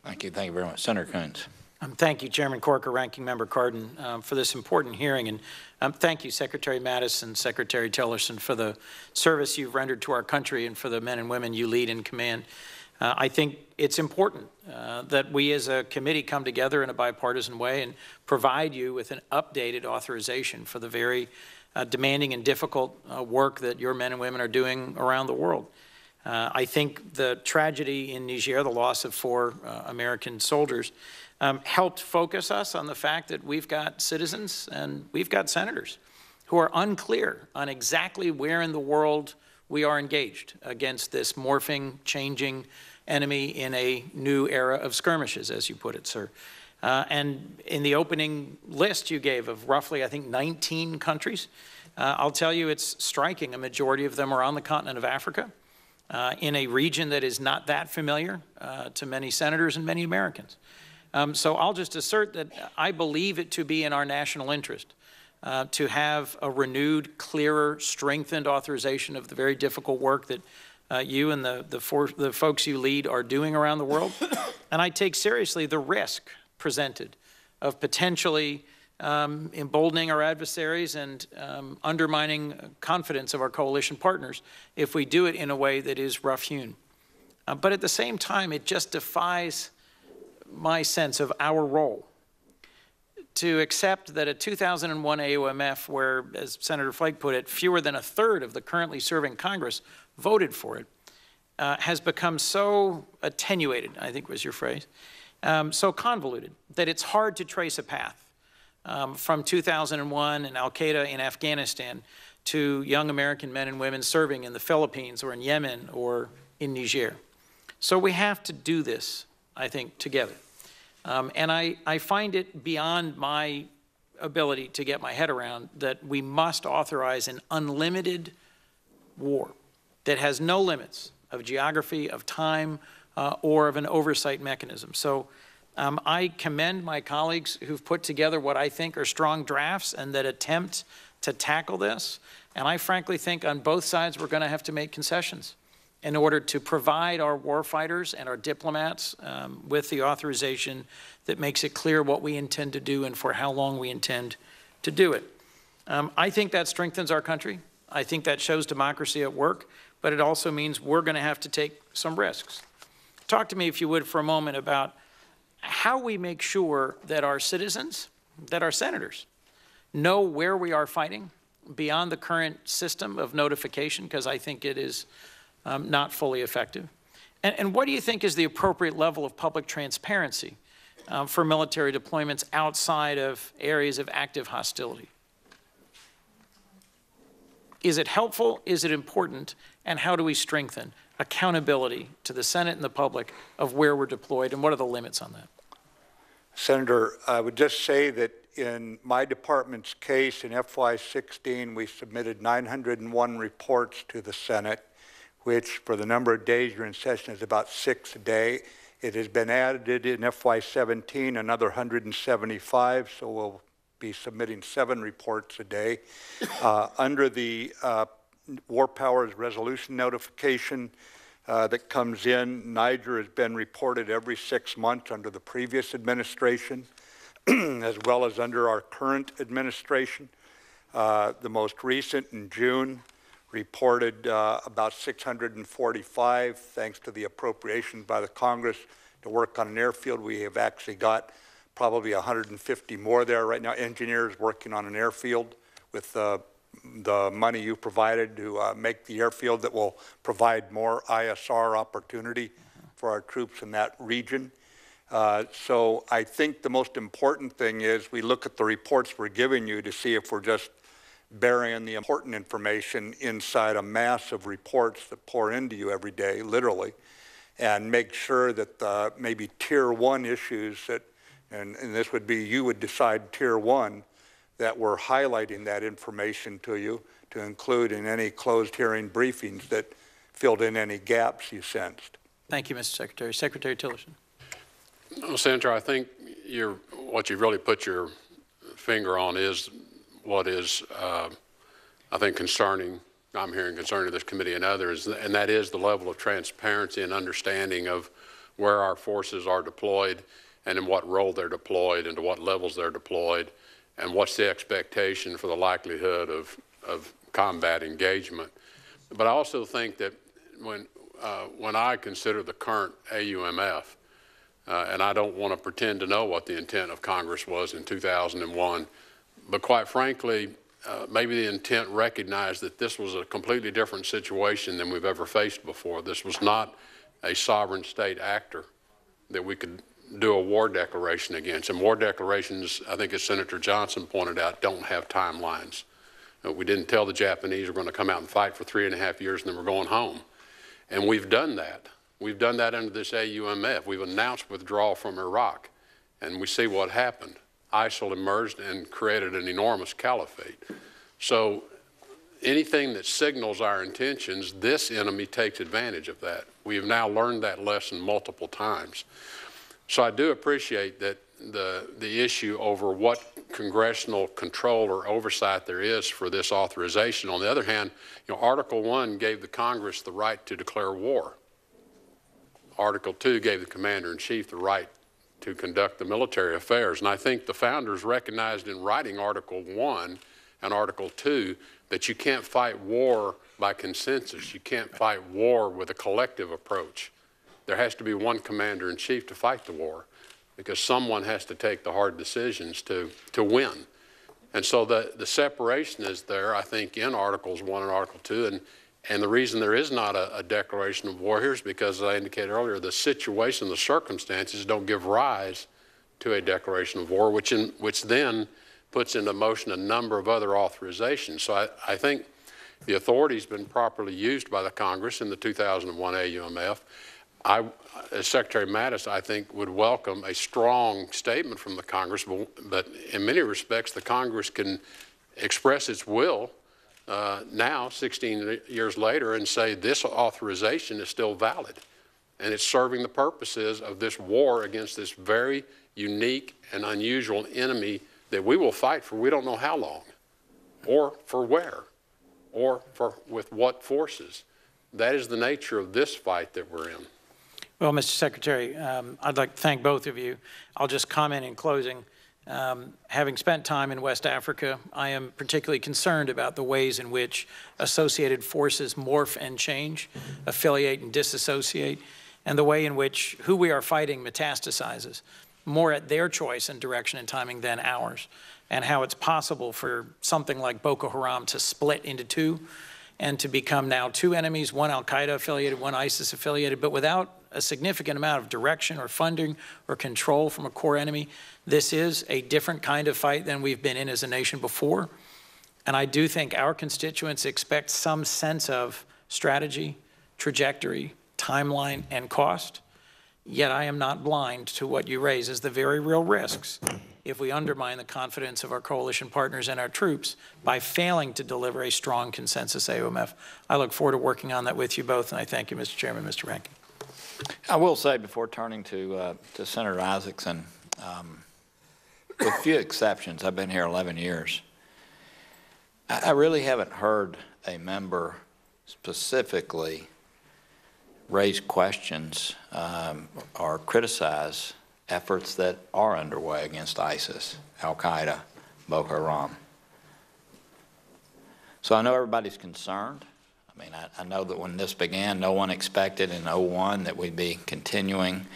Thank you. Thank you very much. Senator Coons. Thank you, Chairman Corker, Ranking Member Cardin, for this important hearing. And thank you, Secretary Mattis and Secretary Tillerson, for the service you've rendered to our country and for the men and women you lead in command. I think it's important that we as a committee come together in a bipartisan way and provide you with an updated authorization for the very demanding and difficult work that your men and women are doing around the world. I think the tragedy in Niger, the loss of 4 American soldiers, helped focus us on the fact that we've got citizens and we've got senators who are unclear on exactly where in the world we are engaged against this morphing, changing enemy in a new era of skirmishes, as you put it, sir. And in the opening list you gave of roughly, I think, 19 countries, I'll tell you it's striking. A majority of them are on the continent of Africa, in a region that is not that familiar to many senators and many Americans. So I'll just assert that I believe it to be in our national interest to have a renewed, clearer, strengthened authorization of the very difficult work that you and the folks you lead are doing around the world. And I take seriously the risk presented of potentially emboldening our adversaries and undermining confidence of our coalition partners if we do it in a way that is rough-hewn. But at the same time, it just defies my sense of our role to accept that a 2001 AUMF, where, as Senator Flake put it, fewer than 1/3 of the currently serving Congress voted for it, has become so attenuated, I think was your phrase, so convoluted, that it's hard to trace a path from 2001 and al-Qaeda in Afghanistan to young American men and women serving in the Philippines or in Yemen or in Niger. So we have to do this, I think, together. And I find it beyond my ability to get my head around that we must authorize an unlimited war that has no limits of geography, of time, or of an oversight mechanism. So I commend my colleagues who've put together what I think are strong drafts and that attempt to tackle this. And I frankly think on both sides we're going to have to make concessions in order to provide our warfighters and our diplomats with the authorization that makes it clear what we intend to do and for how long we intend to do it. I think that strengthens our country. I think that shows democracy at work, but it also means we're going to have to take some risks. Talk to me, if you would, for a moment about how we make sure that our citizens, that our senators, know where we are fighting beyond the current system of notification, because I think it is not fully effective. And what do you think is the appropriate level of public transparency for military deployments outside of areas of active hostility? Is it helpful? Is it important? And how do we strengthen accountability to the Senate and the public of where we're deployed, and what are the limits on that? Senator, I would just say that in my department's case in FY16, we submitted 901 reports to the Senate, which for the number of days you're in session is about 6 a day. It has been added in FY17, another 175, so we'll be submitting 7 reports a day. Under the War Powers Resolution notification that comes in, Niger has been reported every 6 months under the previous administration, as well as under our current administration. The most recent in June reported about 645, thanks to the appropriation by the Congress to work on an airfield. We have actually got probably 150 more there right now, engineers working on an airfield with the money you provided to make the airfield that will provide more ISR opportunity for our troops in that region. So I think the most important thing is we look at the reports we're giving you to see if we're just burying the important information inside a mass of reports that pour into you every day, literally, and make sure that maybe tier 1 issues that, and this would be, you would decide tier 1, that we're highlighting that information to you to include in any closed hearing briefings that filled in any gaps you sensed. Thank you, Mr. Secretary. Secretary Tillerson. Well, Senator, I think what you've really put your finger on is what is, I think, concerning, I'm hearing concerning this committee and others, and that is the level of transparency and understanding of where our forces are deployed and in what role they're deployed and to what levels they're deployed, and what's the expectation for the likelihood of combat engagement. But I also think that when I consider the current AUMF, and I don't want to pretend to know what the intent of Congress was in 2001, but quite frankly, maybe the intent recognized that this was a completely different situation than we've ever faced before. This was not a sovereign state actor that we could do a war declaration against. And war declarations, I think as Senator Johnson pointed out, don't have timelines. We didn't tell the Japanese we're going to come out and fight for 3.5 years and then we're going home. And we've done that. We've done that under this AUMF. We've announced withdrawal from Iraq, and we see what happened. ISIL emerged and created an enormous caliphate. So anything that signals our intentions, this enemy takes advantage of that. We have now learned that lesson multiple times. So I do appreciate that the issue over what congressional control or oversight there is for this authorization. On the other hand, Article 1 gave the Congress the right to declare war. Article 2 gave the Commander-in-Chief the right to conduct the military affairs. And I think the founders recognized in writing Article 1 and Article 2 that you can't fight war by consensus. You can't fight war with a collective approach. There has to be one Commander-in-Chief to fight the war, because someone has to take the hard decisions to win. And so the separation is there, I think, in Articles 1 and Article 2. And the reason there is not a declaration of war here is because, as I indicated earlier, the situation, the circumstances don't give rise to a declaration of war, which then puts into motion a number of other authorizations. So I think the authority has been properly used by the Congress in the 2001 AUMF. As Secretary Mattis, I think, would welcome a strong statement from the Congress, but in many respects, the Congress can express its will now, 16 years later, and say this authorization is still valid, and it's serving the purposes of this war against this very unique and unusual enemy that we will fight for we don't know how long, or for where, or with what forces. That is the nature of this fight that we're in. Well, Mr. Secretary, I'd like to thank both of you. I'll just comment in closing. Having spent time in West Africa, I am particularly concerned about the ways in which associated forces morph and change, affiliate and disassociate, and the way in which who we are fighting metastasizes, more at their choice and direction and timing than ours, and how it's possible for something like Boko Haram to split into two and to become now two enemies, one al-Qaeda affiliated, one ISIS affiliated, but without a significant amount of direction or funding or control from a core enemy. This is a different kind of fight than we've been in as a nation before. And I do think our constituents expect some sense of strategy, trajectory, timeline, and cost. Yet I am not blind to what you raise as the very real risks if we undermine the confidence of our coalition partners and our troops by failing to deliver a strong consensus AUMF. I look forward to working on that with you both, and I thank you, Mr. Chairman, Mr. Rankin. I will say, before turning to Senator Isaacson, with few exceptions, I've been here 11 years, I really haven't heard a member specifically raise questions or criticize efforts that are underway against ISIS, al-Qaeda, Boko Haram. So I know everybody's concerned. I mean, I know that when this began, no one expected in 2001 that we'd be continuing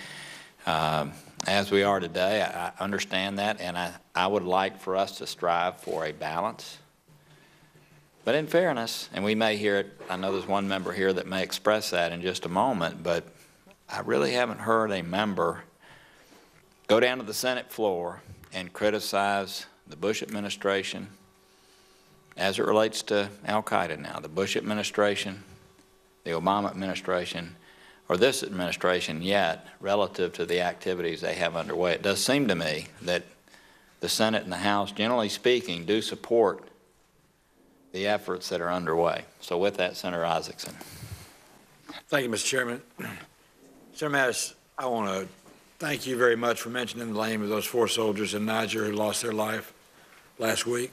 as we are today. I understand that, and I would like for us to strive for a balance. But in fairness, and we may hear it, I know there's one member here that may express that in just a moment, but I really haven't heard a member go down to the Senate floor and criticize the Bush administration as it relates to al-Qaeda now, the Bush administration, the Obama administration, or this administration yet, relative to the activities they have underway. It does seem to me that the Senate and the House, generally speaking, do support the efforts that are underway. So with that, Senator Isaacson. Thank you, Mr. Chairman. Senator Mattis, I want to thank you very much for mentioning the name of those 4 soldiers in Niger who lost their life last week.